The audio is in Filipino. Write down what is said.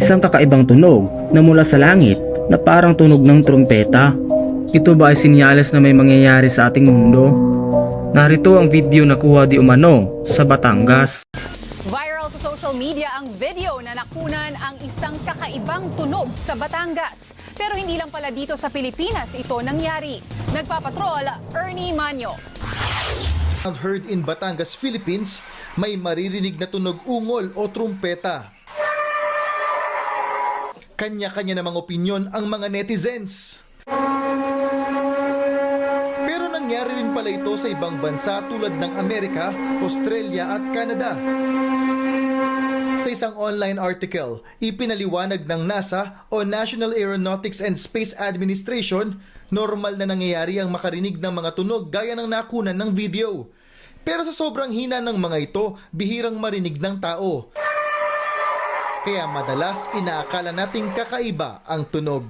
Isang kakaibang tunog na mula sa langit na parang tunog ng trumpeta. Ito ba ay sinyales na may mangyayari sa ating mundo? Narito ang video na kuha di umano sa Batangas. Viral sa social media ang video na nakunan ang isang kakaibang tunog sa Batangas. Pero hindi lang pala dito sa Pilipinas ito nangyari. Nagpapatrol, Ernie Manyo. Heard in Batangas, Philippines, may maririnig na tunog ungol o trumpeta. Kanya-kanya namang opinyon ang mga netizens. Pero nangyari rin pala ito sa ibang bansa tulad ng Amerika, Australia at Canada. Sa isang online article, ipinaliwanag ng NASA o National Aeronautics and Space Administration, normal na nangyayari ang makarinig ng mga tunog gaya ng nakunan ng video. Pero sa sobrang hina ng mga ito, bihirang marinig ng tao. Kaya madalas inaakala nating kakaiba ang tunog.